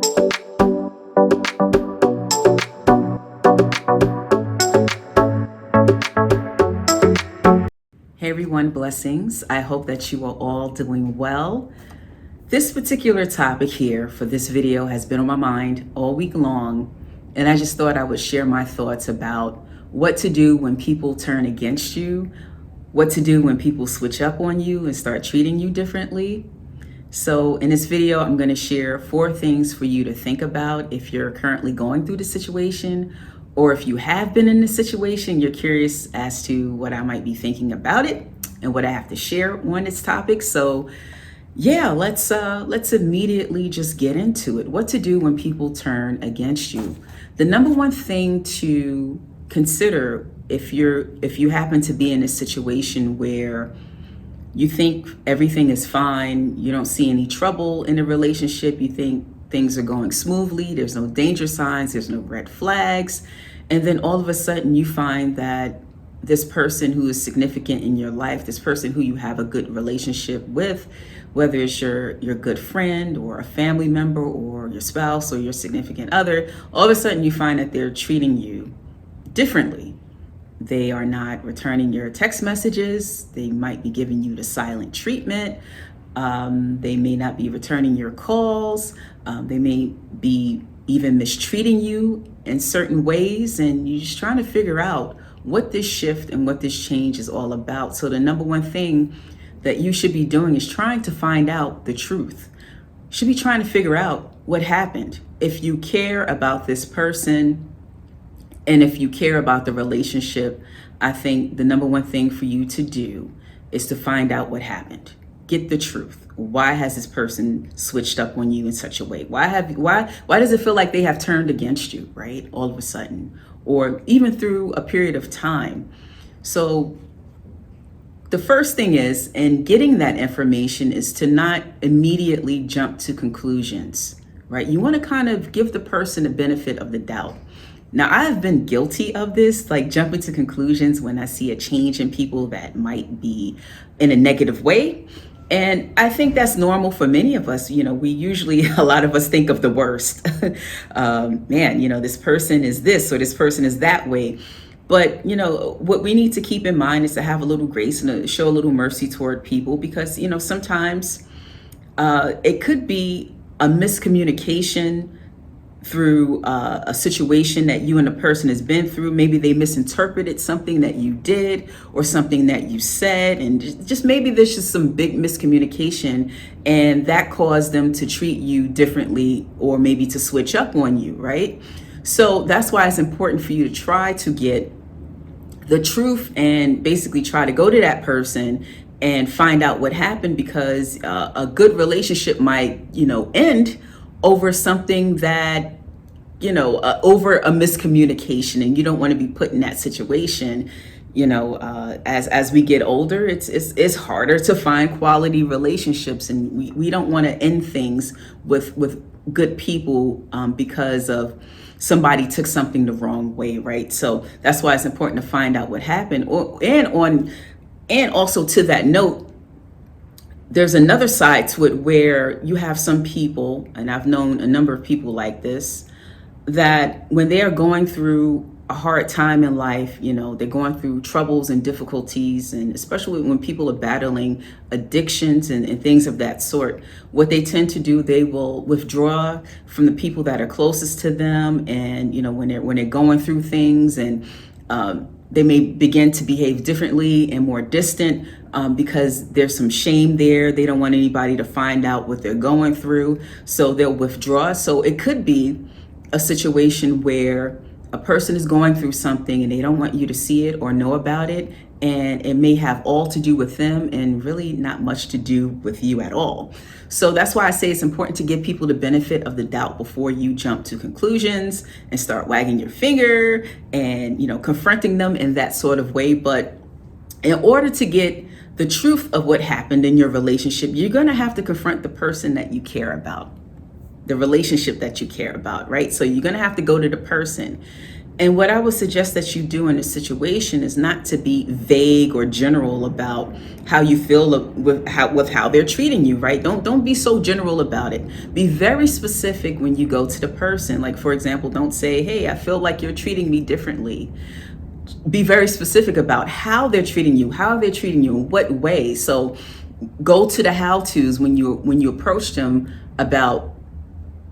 Hey everyone, blessings. I hope that you are all doing well. This particular topic here for this video has been on my mind all week long, and I just thought I would share my thoughts about what to do when people turn against you, what to do when people switch up on you and start treating you differently. So in this video, I'm going to share 4 things for you to think about if you're currently going through the situation, or if you have been in this situation, you're curious as to what I might be thinking about it and what I have to share on this topic. So yeah, let's immediately just get into it. What to do when people turn against you. The number one thing to consider if you happen to be in a situation where you think everything is fine, you don't see any trouble in the relationship, you think things are going smoothly, there's no danger signs, there's no red flags, and then all of a sudden you find that this person who is significant in your life, this person who you have a good relationship with, whether it's your good friend or a family member or your spouse or your significant other, all of a sudden you find that they're treating you differently. They are not returning your text messages. They might be giving you the silent treatment. They may not be returning your calls. They may be even mistreating you in certain ways. And you're just trying to figure out what this shift and what this change is all about. So the number one thing that you should be doing is trying to find out the truth. You should be trying to figure out what happened. If you care about this person, and if you care about the relationship, I think the number one thing for you to do is to find out what happened. Get the truth. Why has this person switched up on you in such a way? Why does it feel like they have turned against you, right? All of a sudden, or even through a period of time. So the first thing is, in getting that information, is to not immediately jump to conclusions, right? You want to kind of give the person the benefit of the doubt. Now, I have been guilty of this, like jumping to conclusions when I see a change in people that might be in a negative way. And I think that's normal for many of us. You know, we usually, a lot of us think of the worst. This person is this or this person is that way. But, what we need to keep in mind is to have a little grace and to show a little mercy toward people, because, sometimes it could be a miscommunication through a situation that you and the person has been through. Maybe they misinterpreted something that you did or something that you said, and just maybe there's just some big miscommunication, and that caused them to treat you differently or maybe to switch up on you, right? So that's why it's important for you to try to get the truth and basically try to go to that person and find out what happened, because a good relationship might, end over something that, over a miscommunication, and you don't want to be put in that situation. As we get older, it's harder to find quality relationships, and we don't want to end things with good people because of somebody took something the wrong way, right? So that's why it's important to find out what happened. And also, to that note, there's another side to it where you have some people, and I've known a number of people like this, that when they are going through a hard time in life, they're going through troubles and difficulties, and especially when people are battling addictions and things of that sort, what they tend to do, they will withdraw from the people that are closest to them. And, when they're going through things, and they may begin to behave differently and more distant because there's some shame there. They don't want anybody to find out what they're going through, so they'll withdraw. So it could be a situation where a person is going through something and they don't want you to see it or know about it, and it may have all to do with them and really not much to do with you at all. So that's why I say it's important to give people the benefit of the doubt before you jump to conclusions and start wagging your finger and, confronting them in that sort of way. But in order to get the truth of what happened in your relationship, you're going to have to confront the person that you care about, the relationship that you care about, right? So you're going to have to go to the person And what I would suggest that you do in a situation is not to be vague or general about how you feel with how they're treating you, right? Don't be so general about it. Be very specific when you go to the person. Like, for example, don't say, "Hey, I feel like you're treating me differently." Be very specific about how they're treating you, how they're treating you, in what way. So go to the how-tos when you approach them about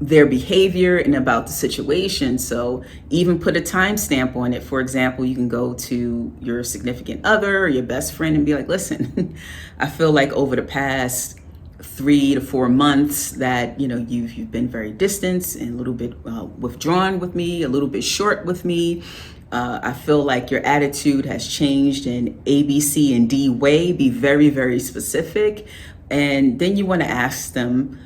their behavior and about the situation. So even put a timestamp on it. For example, you can go to your significant other or your best friend and be like, "Listen, I feel like over the past 3 to 4 months that you've been very distant and a little bit withdrawn with me, a little bit short with me. I feel like your attitude has changed in A, B, C, and D way." Be very, very specific. And then you want to ask them,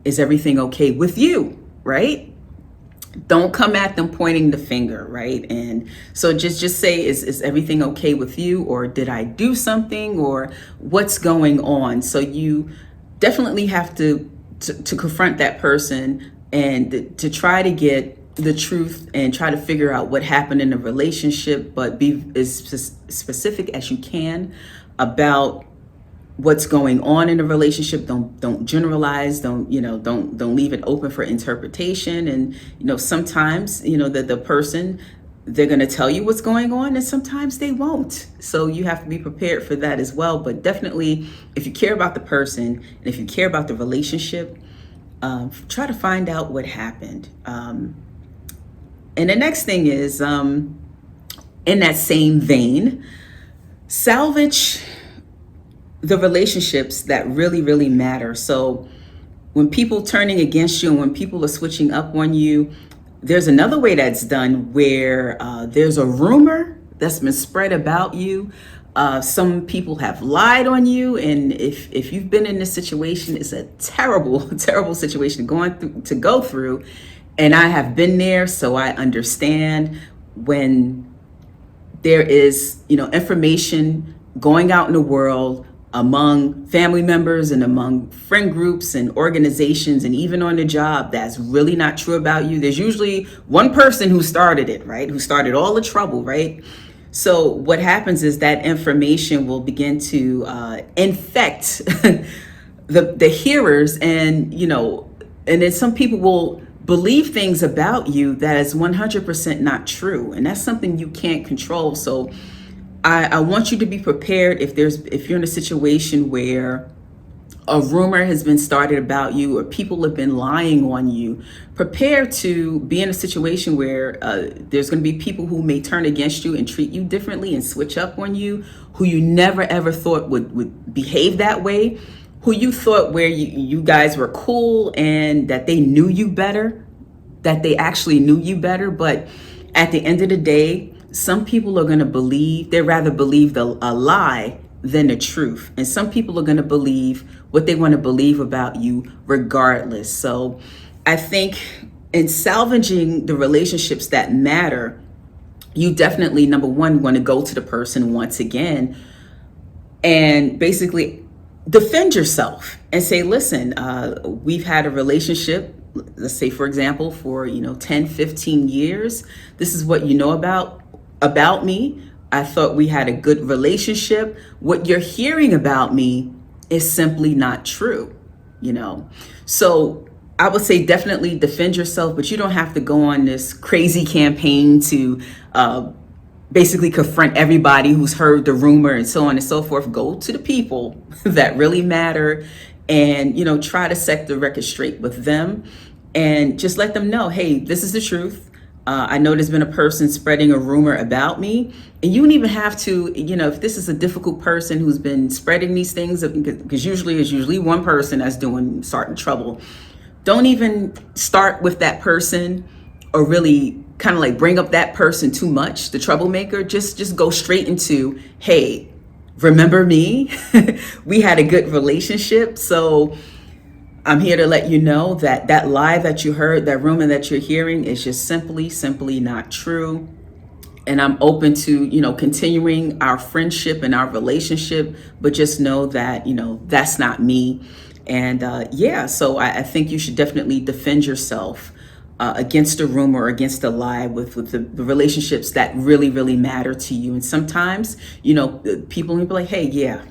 is everything okay with you, right? Don't come at them pointing the finger, right? And so just say, is everything okay with you? Or did I do something? Or what's going on? So you definitely have to confront that person and to try to get the truth and try to figure out what happened in the relationship, but be as specific as you can about what's going on in a relationship. Don't generalize. Don't leave it open for interpretation. And sometimes the person, they're going to tell you what's going on, and sometimes they won't. So you have to be prepared for that as well. But definitely, if you care about the person and if you care about the relationship, try to find out what happened. And the next thing is, in that same vein, salvage the relationships that really, really matter. So when people turning against you and when people are switching up on you, there's another way that's done where there's a rumor that's been spread about you. Some people have lied on you. And if you've been in this situation, it's a terrible, terrible situation to go through. And I have been there, so I understand when there is, information going out in the world among family members and among friend groups and organizations and even on the job that's really not true about you. There's usually one person who started it, right? Who started all the trouble, right? So what happens is that information will begin to infect the hearers, and then some people will believe things about you that is 100% not true, and that's something you can't control. So I want you to be prepared if you're in a situation where a rumor has been started about you or people have been lying on you. Prepare to be in a situation where there's going to be people who may turn against you and treat you differently and switch up on you, who you never ever thought would behave that way, who you thought where you guys were cool and that they knew you better, that they actually knew you better. But at the end of the day, some people are going to believe, they'd rather believe a lie than the truth. And some people are going to believe what they want to believe about you regardless. So I think in salvaging the relationships that matter, you definitely, number one, want to go to the person once again and basically defend yourself and say, "Listen, we've had a relationship, let's say, for example, for 10, 15 years. This is what you know about me. I thought we had a good relationship. What you're hearing about me is simply not true." So I would say definitely defend yourself, but you don't have to go on this crazy campaign to basically confront everybody who's heard the rumor and so on and so forth. Go to the people that really matter and, try to set the record straight with them and just let them know, "Hey, this is the truth. I know there's been a person spreading a rumor about me." And you don't even have to, if this is a difficult person who's been spreading these things, because it's usually one person that's starting trouble. Don't even start with that person or really kind of like bring up that person too much, the troublemaker. Just go straight into, "Hey, remember me? We had a good relationship. So I'm here to let you know that that lie that you heard, that rumor that you're hearing is just simply not true. And I'm open to, continuing our friendship and our relationship, but just know that, that's not me." And so I think you should definitely defend yourself against a rumor or against a lie with the relationships that really, really matter to you. And sometimes, people will be like, hey, yeah,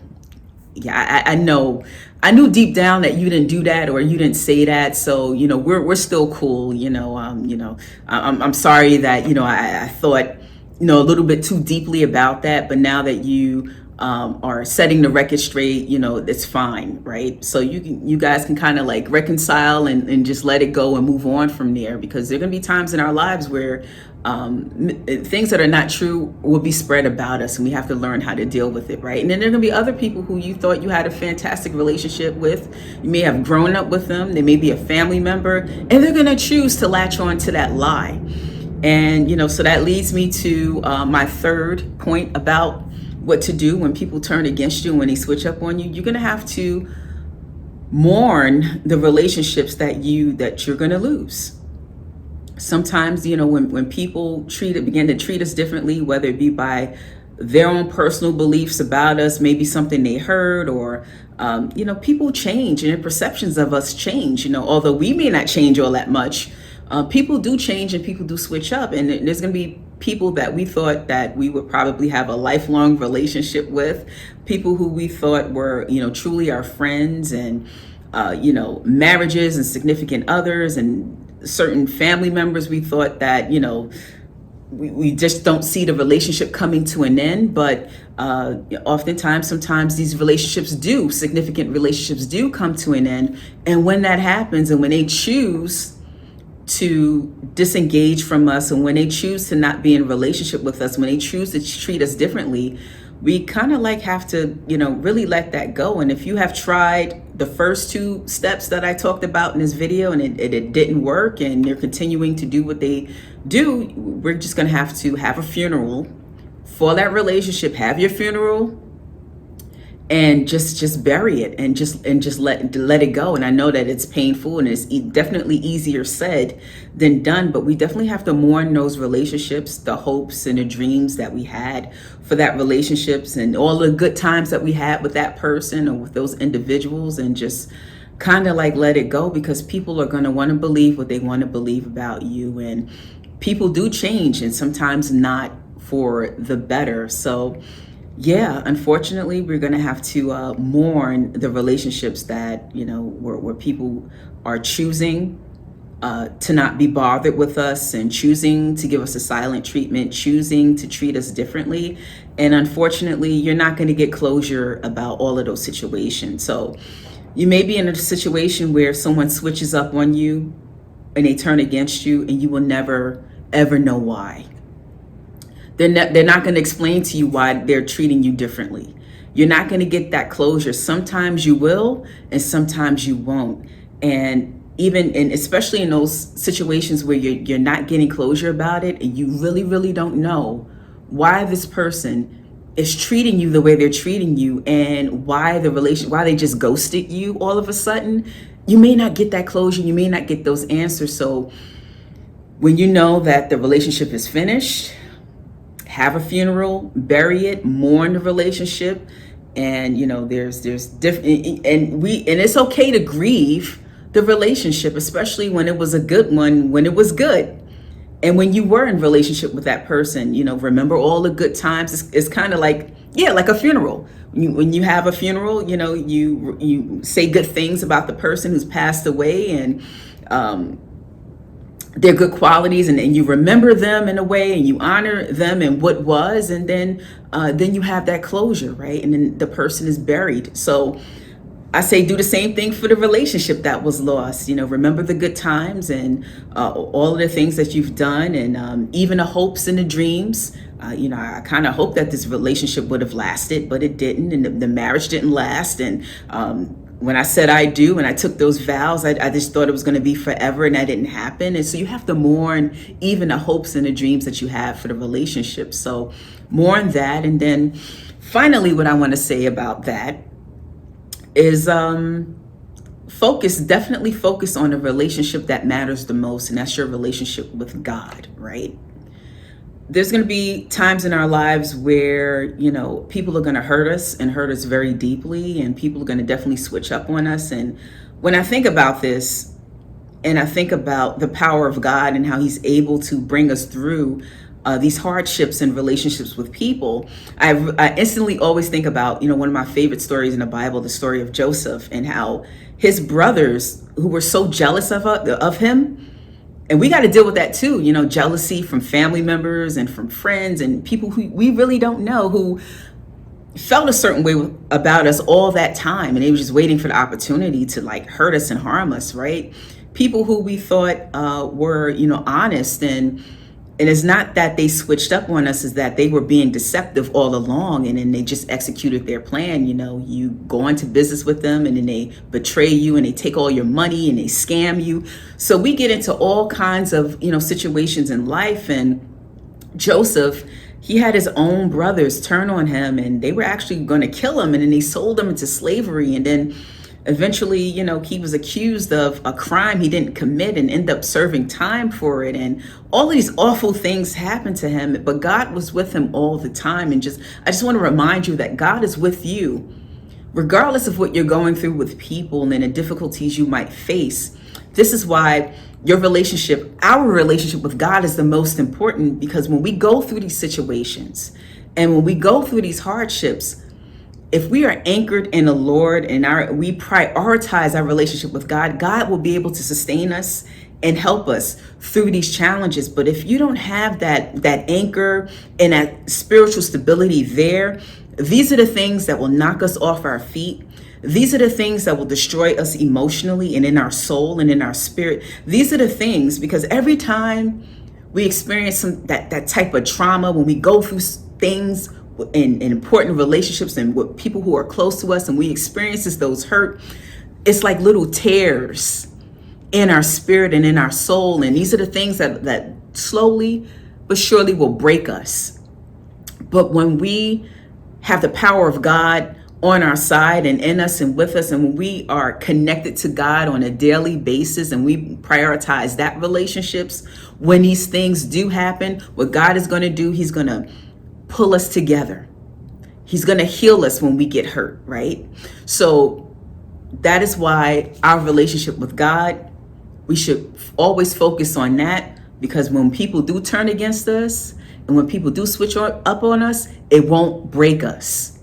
I know. I knew deep down that you didn't do that or you didn't say that. So, we're still cool. I'm sorry that, I thought, a little bit too deeply about that. But now that you are setting the record straight, it's fine, right? So you guys can kind of like reconcile and just let it go and move on from there, because there are going to be times in our lives where things that are not true will be spread about us, and we have to learn how to deal with it, right? And then there are going to be other people who you thought you had a fantastic relationship with. You may have grown up with them. They may be a family member, and they're going to choose to latch on to that lie. And, so that leads me to my third point about what to do when people turn against you, when they switch up on you. You're going to have to mourn the relationships that you're going to lose. Sometimes, when people begin to treat us differently, whether it be by their own personal beliefs about us, maybe something they heard, or, people change and their perceptions of us change, although we may not change all that much. People do change and people do switch up, and there's going to be people that we thought that we would probably have a lifelong relationship with, people who we thought were, truly our friends, and, marriages and significant others, and certain family members we thought that, we just don't see the relationship coming to an end. But sometimes these significant relationships do come to an end. And when that happens, and when they choose to disengage from us, and when they choose to not be in a relationship with us, when they choose to treat us differently, we kind of have to, really let that go. And if you have tried the first two steps that I talked about in this video and it didn't work, and they're continuing to do what they do, we're just going to have a funeral for that relationship. Have your funeral and just bury it, and just let it go. And I know that it's painful, and it's definitely easier said than done, but we definitely have to mourn those relationships, the hopes and the dreams that we had for that relationships, and all the good times that we had with that person or with those individuals, and just kind of let it go, because people are going to want to believe what they want to believe about you, and people do change, and sometimes not for the better. So yeah, unfortunately, we're going to have to mourn the relationships that, where people are choosing to not be bothered with us, and choosing to give us a silent treatment, choosing to treat us differently. And unfortunately, you're not going to get closure about all of those situations. So you may be in a situation where someone switches up on you and they turn against you, and you will never, ever know why. They're not going to explain to you why they're treating you differently. You're not going to get that closure. Sometimes you will, and sometimes you won't. And especially in those situations where you're not getting closure about it, and you really, really don't know why this person is treating you the way they're treating you, and why they just ghosted you all of a sudden, you may not get that closure. You may not get those answers. So when you know that the relationship is finished, have a funeral, bury it, mourn the relationship. And there's different, and it's okay to grieve the relationship, especially when it was a good one, when it was good, and when you were in relationship with that person. Remember all the good times. It's kind of like a funeral. When you have a funeral, you say good things about the person who's passed away, and their good qualities, and you remember them in a way, and you honor them and what was, and then you have that closure, right? And then the person is buried. So I say do the same thing for the relationship that was lost. Remember the good times, and all of the things that you've done, and even the hopes and the dreams. I kind of hope that this relationship would have lasted, but it didn't, and the marriage didn't last. And when I said I do, and I took those vows, I just thought it was going to be forever, and that didn't happen. And so you have to mourn even the hopes and the dreams that you have for the relationship. So mourn that. And then finally, what I want to say about that is definitely focus on the relationship that matters the most, and that's your relationship with God, right? There's going to be times in our lives where, people are going to hurt us, and hurt us very deeply, and people are going to definitely switch up on us. And when I think about this, And I think about the power of God and how he's able to bring us through these hardships and relationships with people. I instantly always think about, one of my favorite stories in the Bible, the story of Joseph, and how his brothers, who were so jealous of him, and we got to deal with that too, jealousy from family members and from friends and people who we really don't know, who felt a certain way about us all that time, and they were just waiting for the opportunity to like hurt us and harm us, right? People who we thought were, honest, and it's not that they switched up on us, is that they were being deceptive all along, and then they just executed their plan. You go into business with them, and then they betray you, and they take all your money, and they scam you. So we get into all kinds of, situations in life. And Joseph, he had his own brothers turn on him, and they were actually going to kill him, and then they sold him into slavery. And then eventually, he was accused of a crime he didn't commit and end up serving time for it. And all of these awful things happened to him, but God was with him all the time. And I just want to remind you that God is with you, regardless of what you're going through with people and the difficulties you might face. This is why our relationship with God is the most important, because when we go through these situations and when we go through these hardships, if we are anchored in the Lord and we prioritize our relationship with God, God will be able to sustain us and help us through these challenges. But if you don't have that anchor and that spiritual stability there, these are the things that will knock us off our feet. These are the things that will destroy us emotionally and in our soul and in our spirit. These are the things, because every time we experience that type of trauma, when we go through things in important relationships and with people who are close to us, and we experience those hurt, it's like little tears in our spirit and in our soul. And these are the things that slowly but surely will break us. But when we have the power of God on our side and in us and with us, and when we are connected to God on a daily basis and we prioritize that relationships, when these things do happen, what God is going to do, he's going to pull us together. He's going to heal us when we get hurt, right? So that is why our relationship with God, we should always focus on that, because when people do turn against us and when people do switch up on us, it won't break us.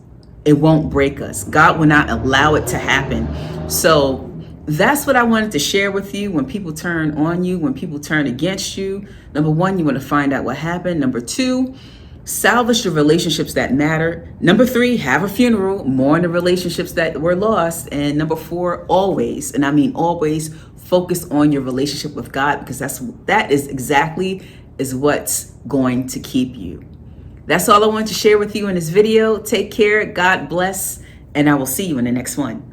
It won't break us. God will not allow it to happen. So that's what I wanted to share with you. When people turn on you, when people turn against you, number one, you want to find out what happened. Number two, salvage the relationships that matter. Number three, have a funeral, mourn the relationships that were lost. And number four, always, and I mean always, focus on your relationship with God, because that is exactly what's going to keep you. That's all I wanted to share with you in this video. Take care, God bless, and I will see you in the next one.